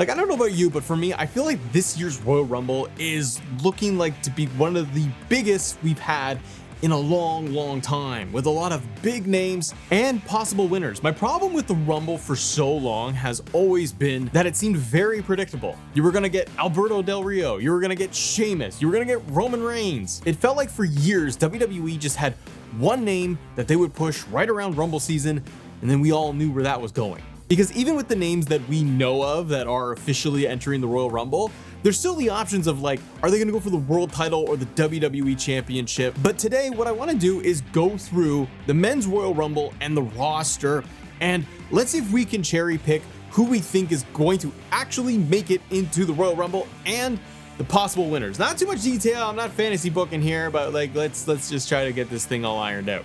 Like, I don't know about you, but for me, I feel like this year's Royal Rumble is looking like to be one of the biggest we've had in a long time, with a lot of big names and possible winners. My problem with the Rumble for so long has always been that it seemed very predictable. You were gonna get Alberto Del Rio, you were gonna get Sheamus, you were gonna get Roman Reigns. It felt like for years WWE just had one name that they would push right around Rumble season, and then we all knew where that was going. Because even with the names that we know of that are officially entering the Royal Rumble, there's still the options of like, are they gonna go for the world title or the WWE championship? But today, what I wanna do is go through the men's Royal Rumble and the roster, and let's see if we can cherry pick who we think is going to actually make it into the Royal Rumble and the possible winners. Not too much detail, I'm not fantasy booking here, but like, let's just try to get this thing all ironed out.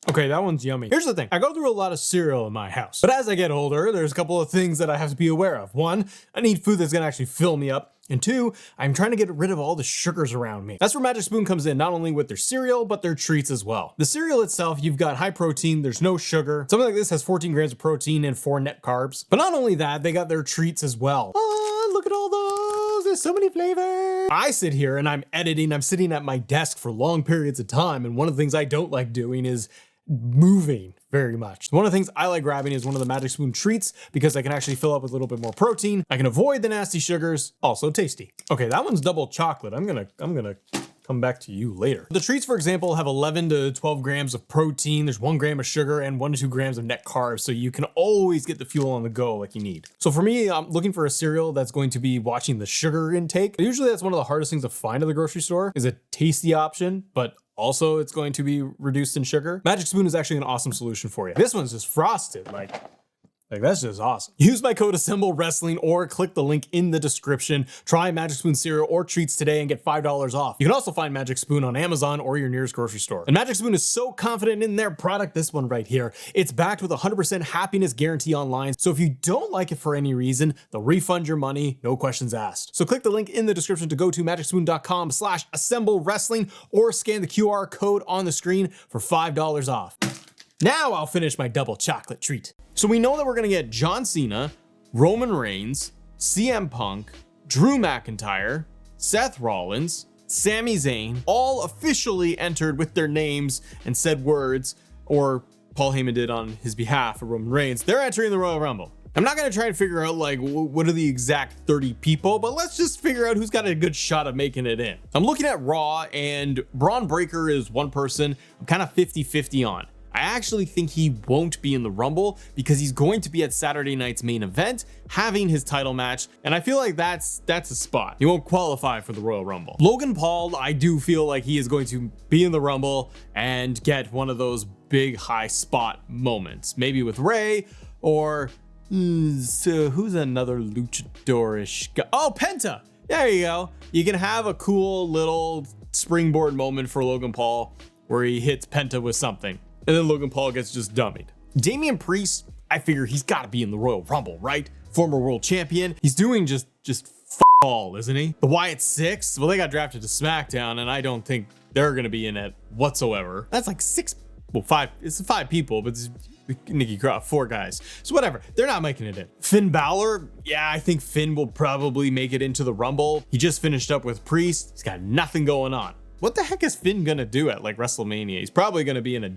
Okay, that one's yummy. Here's the thing, I go through a lot of cereal in my house, but as I get older, there's a couple of things that I have to be aware of. One, I need food that's gonna actually fill me up. And two, I'm trying to get rid of all the sugars around me. That's where Magic Spoon comes in, not only with their cereal, but their treats as well. The cereal itself, you've got high protein, there's no sugar. Something like this has 14 grams of protein and 4 net carbs. But not only that, they got their treats as well. Oh, look at all those, there's so many flavors. I sit here and I'm editing, I'm sitting at my desk for long periods of time, and one of the things I don't like doing is moving very much. One of the things I like grabbing is one of the Magic Spoon treats because I can actually fill up with a little bit more protein. I can avoid the nasty sugars, also tasty. Okay, that one's double chocolate. I'm gonna come back to you later. The treats, for example, have 11 to 12 grams of protein. There's 1 gram of sugar and 1 to 2 grams of net carbs. So you can always get the fuel on the go like you need. So for me, I'm looking for a cereal that's going to be watching the sugar intake. Usually that's one of the hardest things to find at the grocery store, is a tasty option, but also it's going to be reduced in sugar. Magic Spoon is actually an awesome solution for you. This one's just frosted, like that's just awesome. Use my code Assemble Wrestling or click the link in the description. Try Magic Spoon cereal or treats today and get $5 off. You can also find Magic Spoon on Amazon or your nearest grocery store. And Magic Spoon is so confident in their product, this one right here, it's backed with a 100% happiness guarantee online. So if you don't like it for any reason, they'll refund your money, no questions asked. So click the link in the description to go to magicspoon.com/assemble wrestling or scan the QR code on the screen for $5 off. Now I'll finish my double chocolate treat. So we know that we're gonna get John Cena, Roman Reigns, CM Punk, Drew McIntyre, Seth Rollins, Sami Zayn, all officially entered with their names and said words, or Paul Heyman did on his behalf of Roman Reigns. They're entering the Royal Rumble. I'm not gonna try and figure out like what are the exact 30 people, but let's just figure out who's got a good shot of making it in. I'm looking at Raw, and Braun Breaker is one person I'm kind of 50-50 on. I actually think he won't be in the Rumble because he's going to be at Saturday night's main event having his title match, and I feel like that's a spot. He won't qualify for the Royal Rumble. Logan Paul, I do feel like he is going to be in the Rumble and get one of those big high spot moments, maybe with Ray or so who's another luchadorish guy? Oh, Penta. There you go. You can have a cool little springboard moment for Logan Paul where he hits Penta with something, and then Logan Paul gets just dummied. Damian Priest, I figure he's got to be in the Royal Rumble, right? Former world champion. He's doing just f all, isn't he? The Wyatt Six, well, they got drafted to Smackdown, and I don't think they're going to be in it whatsoever. That's like 5. It's 5 people, but it's Nikki Cross, 4 guys. So whatever, they're not making it in. Finn Balor, yeah, I think Finn will probably make it into the Rumble. He just finished up with Priest. He's got nothing going on. What the heck is Finn gonna do at like WrestleMania? He's probably gonna be in a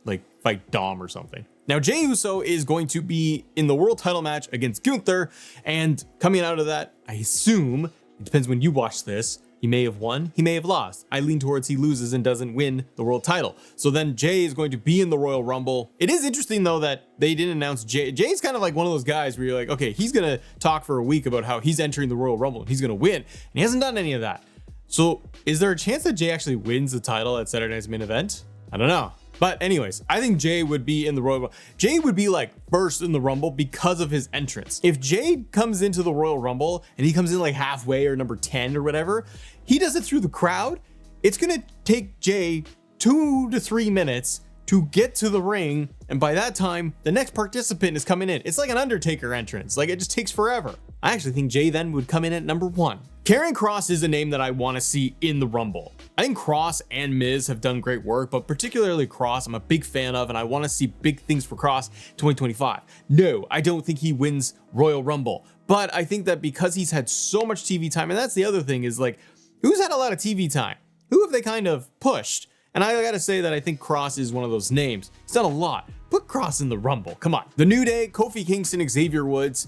like fight Dom or something. Now Jey Uso is going to be in the world title match against Gunther, and coming out of that, I assume, it depends when you watch this, he may have won, he may have lost. I lean towards he loses and doesn't win the world title. So then Jey is going to be in the Royal Rumble. It is interesting though that they didn't announce Jey. Jey's kind of like one of those guys where you're like, okay, he's gonna talk for a week about how he's entering the Royal Rumble and he's gonna win, and he hasn't done any of that. So is there a chance that Jey actually wins the title at Saturday night's main event? I don't know. But anyways, I think Jey would be in the Royal Rumble. Jey would be like first in the Rumble because of his entrance. If Jey comes into the Royal Rumble and he comes in like halfway or number 10 or whatever, he does it through the crowd, it's gonna take Jey 2 to 3 minutes to get to the ring, and by that time, the next participant is coming in. It's like an Undertaker entrance, like it just takes forever. I actually think Jey then would come in at number 1. Karrion Kross is a name that I want to see in the Rumble. I think Kross and Miz have done great work, but particularly Kross, I'm a big fan of, and I want to see big things for Kross 2025. No, I don't think he wins Royal Rumble, but I think that because he's had so much TV time, and that's the other thing is like, who's had a lot of TV time? Who have they kind of pushed? And I gotta say that I think Kross is one of those names. He's done a lot. Put Kross in the Rumble, come on. The New Day, Kofi Kingston, Xavier Woods.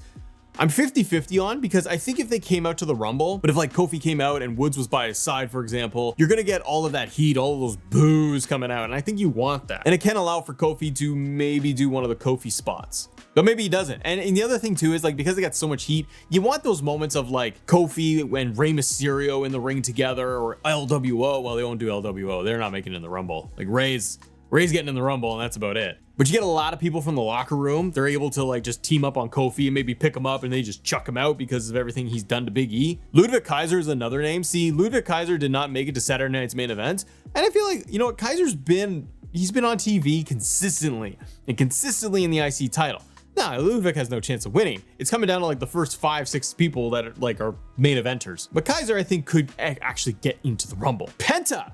I'm 50-50 on, because I think if they came out to the Rumble, but if like Kofi came out and Woods was by his side, for example, you're gonna get all of that heat, all of those boos coming out, and I think you want that. And it can allow for Kofi to maybe do one of the Kofi spots, but maybe he doesn't. And the other thing too is like, because they got so much heat, you want those moments of like Kofi and Rey Mysterio in the ring together, or LWO. Well, they won't do LWO. They're not making it in the Rumble. Like Rey's getting in the Rumble, and that's about it. But you get a lot of people from the locker room. They're able to like just team up on Kofi and maybe pick him up, and they just chuck him out because of everything he's done to Big E. Ludwig Kaiser is another name. See, Ludwig Kaiser did not make it to Saturday Night's Main Event, and I feel like, you know what, Kaiser's been on TV consistently in the IC title. Nah, Ludwig has no chance of winning. It's coming down to like the first 5-6 people that are main eventers. But Kaiser, I think, could actually get into the Rumble. Penta,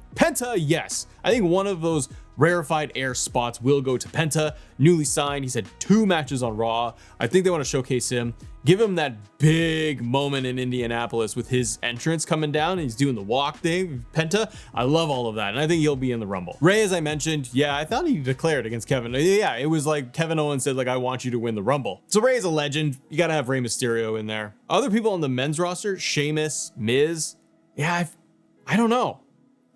yes. I think one of those rarefied air spots will go to Penta. Newly signed, he's had 2 matches on Raw. I think they want to showcase him, give him that big moment in Indianapolis with his entrance coming down and he's doing the walk thing. Penta, I love all of that, and I think he'll be in the Rumble. Rey, as I mentioned, yeah, I thought he declared against Kevin. Yeah, it was like Kevin Owens said, like, I want you to win the Rumble. So Rey is a legend. You got to have Rey Mysterio in there. Other people on the men's roster, Sheamus, Miz. Yeah, I don't know.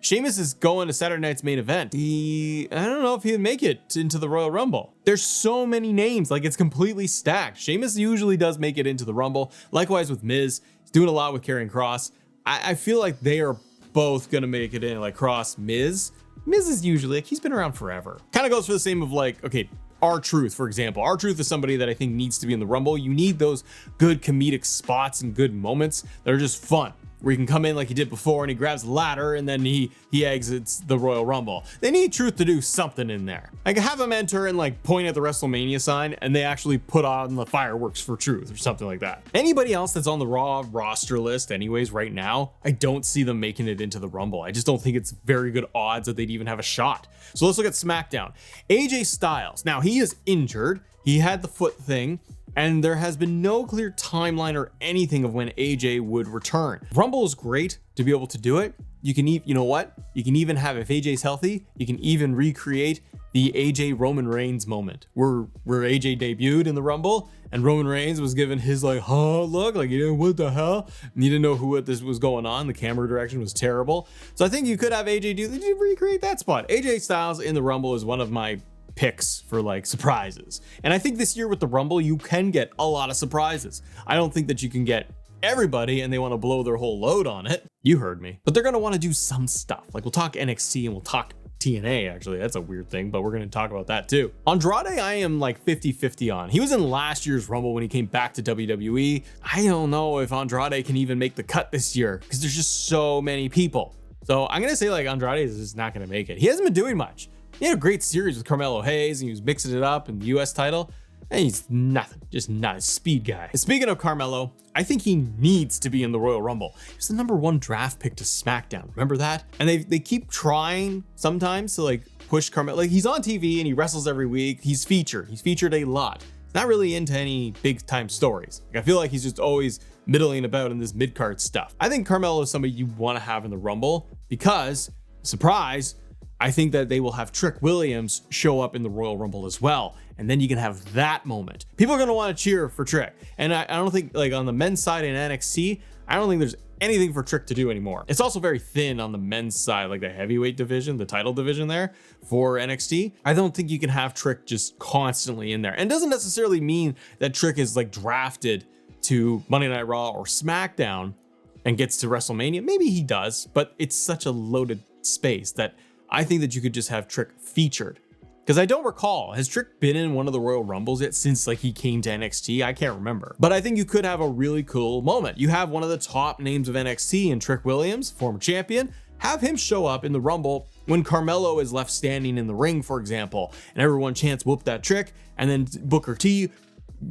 Sheamus is going to Saturday Night's Main Event. I don't know if he'd make it into the Royal Rumble. There's so many names, like it's completely stacked. Sheamus usually does make it into the Rumble. Likewise with Miz, he's doing a lot with Karrion Kross. I feel like they are both gonna make it in, like Kross, Miz. Miz is usually, like, he's been around forever. Kind of goes for the same of like, okay, R-Truth, for example. R-Truth is somebody that I think needs to be in the Rumble. You need those good comedic spots and good moments that are just fun, where he can come in like he did before and he grabs the ladder and then he exits the Royal Rumble. They need Truth to do something in there. Like have him enter and like point at the WrestleMania sign and they actually put on the fireworks for Truth or something like that. Anybody else that's on the Raw roster list anyways right now, I don't see them making it into the Rumble. I just don't think it's very good odds that they'd even have a shot. So let's look at SmackDown. AJ Styles. Now he is injured. He had the foot thing, and there has been no clear timeline or anything of when AJ would return. Rumble is great to be able to do it. You can you know what? You can even have, if AJ's healthy, you can even recreate the AJ Roman Reigns moment where AJ debuted in the Rumble and Roman Reigns was given his like, huh, look, like, you know, what the hell? And you didn't know what this was going on. The camera direction was terrible. So I think you could have AJ recreate that spot. AJ Styles in the Rumble is one of my picks for like surprises. And I think this year with the Rumble, you can get a lot of surprises. I don't think that you can get everybody and they want to blow their whole load on it. You heard me. But they're going to want to do some stuff. Like we'll talk NXT and we'll talk TNA, actually. That's a weird thing, but we're going to talk about that too. Andrade, I am like 50-50 on. He was in last year's Rumble when he came back to WWE. I don't know if Andrade can even make the cut this year because there's just so many people. So I'm going to say like Andrade is just not going to make it. He hasn't been doing much. He had a great series with Carmelo Hayes and he was mixing it up in the US title. And he's nothing, just not a speed guy. Speaking of Carmelo, I think he needs to be in the Royal Rumble. He was the #1 draft pick to SmackDown. Remember that? And they keep trying sometimes to like push Carmelo. Like he's on TV and he wrestles every week. He's featured a lot. He's not really into any big time stories. Like I feel like he's just always middling about in this mid-card stuff. I think Carmelo is somebody you want to have in the Rumble because, surprise, I think that they will have Trick Williams show up in the Royal Rumble as well. And then you can have that moment. People are going to want to cheer for Trick. And I don't think like on the men's side in NXT, I don't think there's anything for Trick to do anymore. It's also very thin on the men's side, like the heavyweight division, the title division there for NXT. I don't think you can have Trick just constantly in there. And it doesn't necessarily mean that Trick is like drafted to Monday Night Raw or SmackDown and gets to WrestleMania. Maybe he does, but it's such a loaded space that I think that you could just have Trick featured. Because I don't recall, has Trick been in one of the Royal Rumbles yet since like he came to NXT? I can't remember. But I think you could have a really cool moment. You have one of the top names of NXT in Trick Williams, former champion, have him show up in the Rumble when Carmelo is left standing in the ring, for example, and everyone chants whoop that Trick, and then Booker T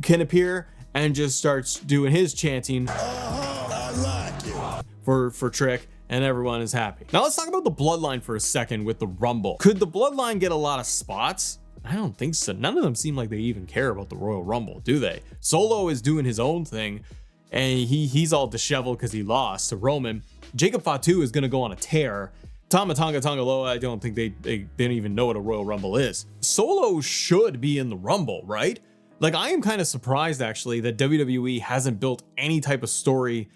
can appear and just starts doing his chanting. I like it. for Trick, and everyone is happy. Now let's talk about the Bloodline for a second with the Rumble. Could the Bloodline get a lot of spots? I don't think so. None of them seem like they even care about the Royal Rumble, do they? Solo is doing his own thing, and he's all disheveled because he lost to Roman. Jacob Fatu is going to go on a tear. Tama Tonga Loa, I don't think they didn't even know what a Royal Rumble is. Solo should be in the Rumble, right? Like, I am kind of surprised actually that WWE hasn't built any type of story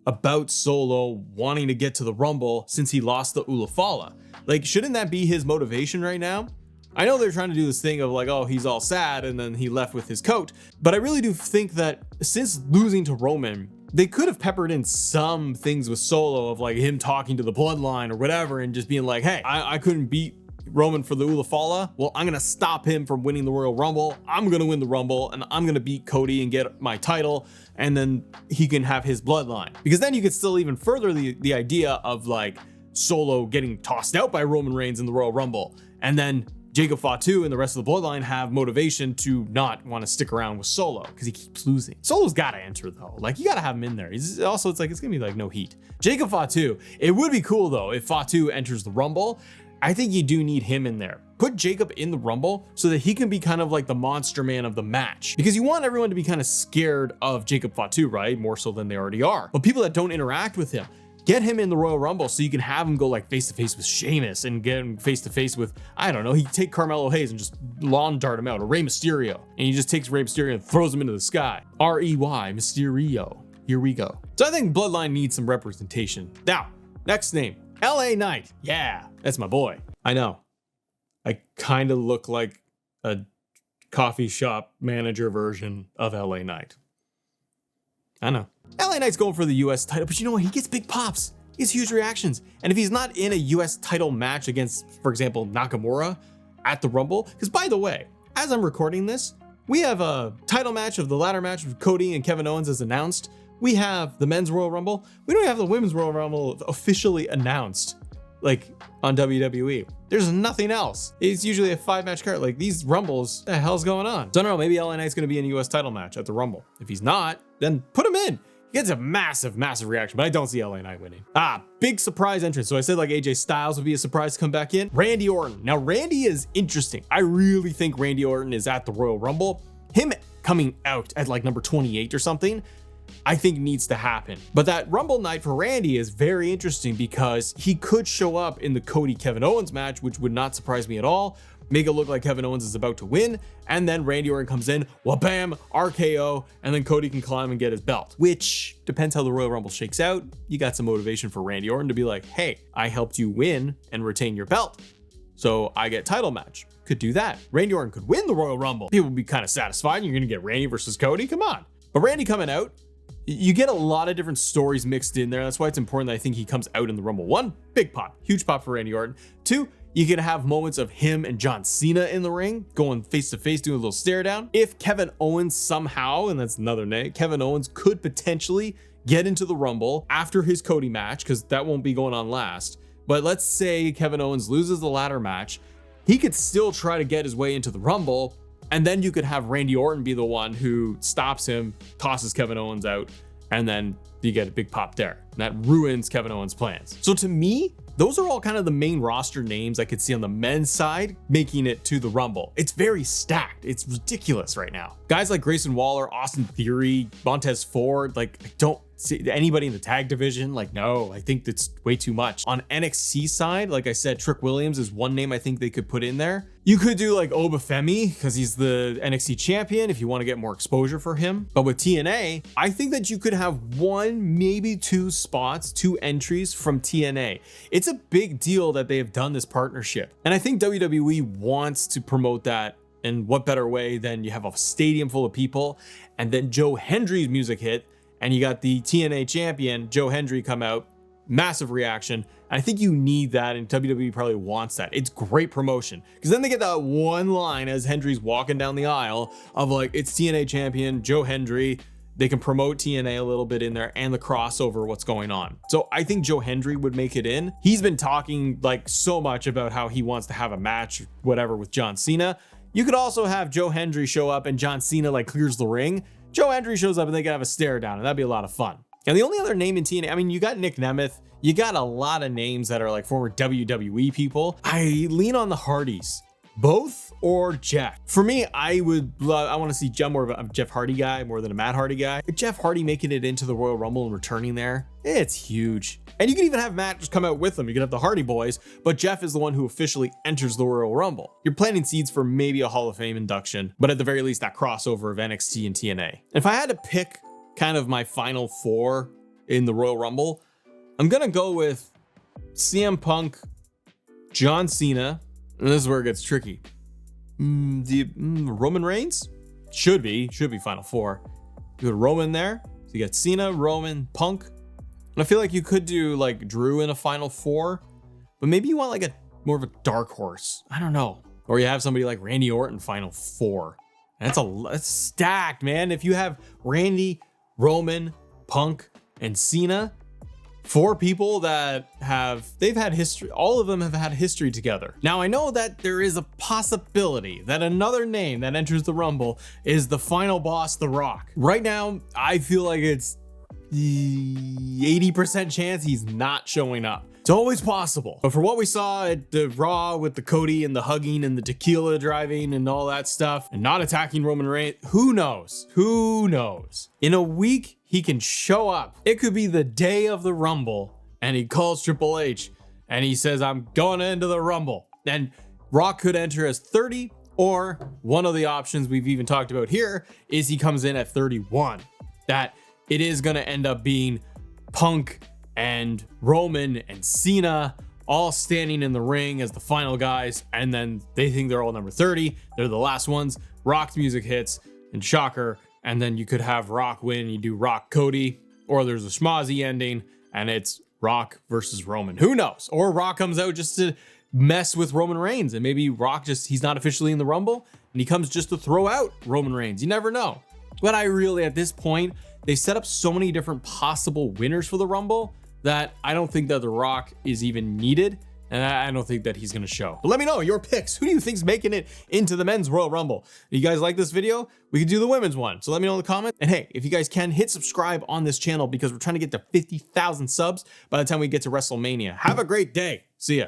about Solo wanting to get to the Rumble since he lost the Ulafala. Like, shouldn't that be his motivation right now? I know they're trying to do this thing of like, oh, he's all sad and then he left with his coat, but I really do think that since losing to Roman, they could have peppered in some things with Solo of like him talking to the Bloodline or whatever and just being like, hey, I couldn't beat Roman for the Ulafala. Well, I'm going to stop him from winning the Royal Rumble. I'm going to win the Rumble and I'm going to beat Cody and get my title. And then he can have his bloodline, because then you could still even further the idea of like Solo getting tossed out by Roman Reigns in the Royal Rumble. And then Jacob Fatu and the rest of the bloodline have motivation to not want to stick around with Solo because he keeps losing. Solo's got to enter though. Like, you got to have him in there. It's going to be like no heat. Jacob Fatu, it would be cool though if Fatu enters the Rumble. I think you do need him in there. Put Jacob in the Rumble so that he can be kind of like the monster man of the match, because you want everyone to be kind of scared of Jacob Fatu, right? More so than they already are. But people that don't interact with him, get him in the Royal Rumble so you can have him go like face to face with Sheamus and get him face to face with, I don't know, he take Carmelo Hayes and just lawn dart him out, or Rey Mysterio, and he just takes Rey Mysterio and throws him into the sky. R-E-Y, Mysterio. Here we go. So I think Bloodline needs some representation. Now, next name, LA Knight. Yeah, that's my boy. I know. I kind of look like a coffee shop manager version of LA Knight. I know. LA Knight's going for the US title, but you know what? He gets big pops. He has huge reactions. And if he's not in a US title match against, for example, Nakamura at the Rumble, because by the way, as I'm recording this, we have a title match of the ladder match with Cody and Kevin Owens as announced. We have the men's Royal Rumble. We don't have the women's Royal Rumble officially announced, like on WWE. There's nothing else. It's usually a 5-match card. Like, these Rumbles, the hell's going on? So I don't know, maybe LA Knight's gonna be in a US title match at the Rumble. If he's not, then put him in. He gets a massive reaction, but I don't see LA Knight winning. Big surprise entrance. So I said like AJ Styles would be a surprise to come back in. Randy Orton. Now Randy is interesting. I really think Randy Orton is at the Royal Rumble. Him coming out at like number 28 or something, I think needs to happen. But that Rumble night for Randy is very interesting because he could show up in the Cody Kevin Owens match, which would not surprise me at all. Make it look like Kevin Owens is about to win, and then Randy Orton comes in, wha-bam, RKO, and then Cody can climb and get his belt, which depends how the Royal Rumble shakes out. You got some motivation for Randy Orton to be like, hey, I helped you win and retain your belt, so I get title match. Could do that. Randy Orton could win the Royal Rumble. People would be kind of satisfied. You're gonna get Randy versus Cody, come on. But Randy coming out, you get a lot of different stories mixed in there. That's why it's important that I think he comes out in the Rumble. 1, big pop, huge pop for Randy Orton. 2, you can have moments of him and John Cena in the ring, going face to face, doing a little stare down. If Kevin Owens somehow, and that's another name, Kevin Owens could potentially get into the Rumble after his Cody match, because that won't be going on last. But let's say Kevin Owens loses the ladder match, he could still try to get his way into the Rumble, and then you could have Randy Orton be the one who stops him, tosses Kevin Owens out, and then you get a big pop there. And that ruins Kevin Owens' plans. So to me, those are all kind of the main roster names I could see on the men's side making it to the Rumble. It's very stacked. It's ridiculous right now. Guys like Grayson Waller, Austin Theory, Montez Ford, like, I don't see anybody in the tag division. Like, no, I think that's way too much. On NXT side, like I said, Trick Williams is one name I think they could put in there. You could do like Obafemi because he's the NXT champion if you want to get more exposure for him. But with TNA, I think that you could have 1, maybe 2 spots, 2 entries from TNA. It's a big deal that they have done this partnership. And I think WWE wants to promote that. And what better way than you have a stadium full of people and then Joe Hendry's music hit, and you got the TNA champion, Joe Hendry, come out, massive reaction. I think you need that, and WWE probably wants that. It's great promotion, because then they get that one line as Hendry's walking down the aisle of like, it's TNA champion, Joe Hendry. They can promote TNA a little bit in there and the crossover, what's going on. So I think Joe Hendry would make it in. He's been talking like so much about how he wants to have a match, whatever, with John Cena. You could also have Joe Hendry show up and John Cena like clears the ring. Joe Hendry shows up and they can have a stare down, and that'd be a lot of fun. And the only other name in TNA, I mean, you got Nick Nemeth, you got a lot of names that are like former WWE people. I lean on the Hardys. Both or Jeff. For me, I want to see Jeff, more of a Jeff Hardy guy more than a Matt Hardy guy. Jeff Hardy making it into the Royal Rumble and returning there, it's huge. And you can even have Matt just come out with them. You can have the Hardy Boys, but Jeff is the one who officially enters the Royal Rumble. You're planting seeds for maybe a Hall of Fame induction, but at the very least, that crossover of NXT and TNA. If I had to pick kind of my final four in the Royal Rumble, I'm gonna go with CM Punk, John Cena, and this is where it gets tricky. Roman Reigns? Should be final four. You put Roman there. So you got Cena, Roman, Punk. And I feel like you could do like Drew in a final four, but maybe you want like a more of a dark horse. I don't know. Or you have somebody like Randy Orton final four. And that's stacked, man. If you have Randy, Roman, Punk, and Cena, four people that they've had history, all of them have had history together. Now, I know that there is a possibility that another name that enters the Rumble is the final boss, The Rock. Right now, I feel like it's 80% chance he's not showing up. It's always possible. But for what we saw at the Raw with the Cody and the hugging and the tequila driving and all that stuff and not attacking Roman Reigns, who knows? Who knows? In a week, he can show up. It could be the day of the Rumble and he calls Triple H and he says, I'm going into the Rumble. And Rock could enter as 30, or one of the options we've even talked about here is he comes in at 31. That it is going to end up being Punk and Roman and Cena all standing in the ring as the final guys, and then they think they're all number 30. They're the last ones. Rock's music hits, and shocker, and then you could have Rock win. You do Rock Cody, or there's a schmozzy ending, and it's Rock versus Roman. Who knows? Or Rock comes out just to mess with Roman Reigns, and maybe Rock he's not officially in the Rumble, and he comes just to throw out Roman Reigns. You never know. But I really, at this point, they set up so many different possible winners for the Rumble that I don't think that The Rock is even needed, and I don't think that he's gonna show. But let me know your picks. Who do you think's making it into the men's Royal Rumble? If you guys like this video, we could do the women's one. So let me know in the comments. And hey, if you guys can, hit subscribe on this channel because we're trying to get to 50,000 subs by the time we get to WrestleMania. Have a great day. See ya.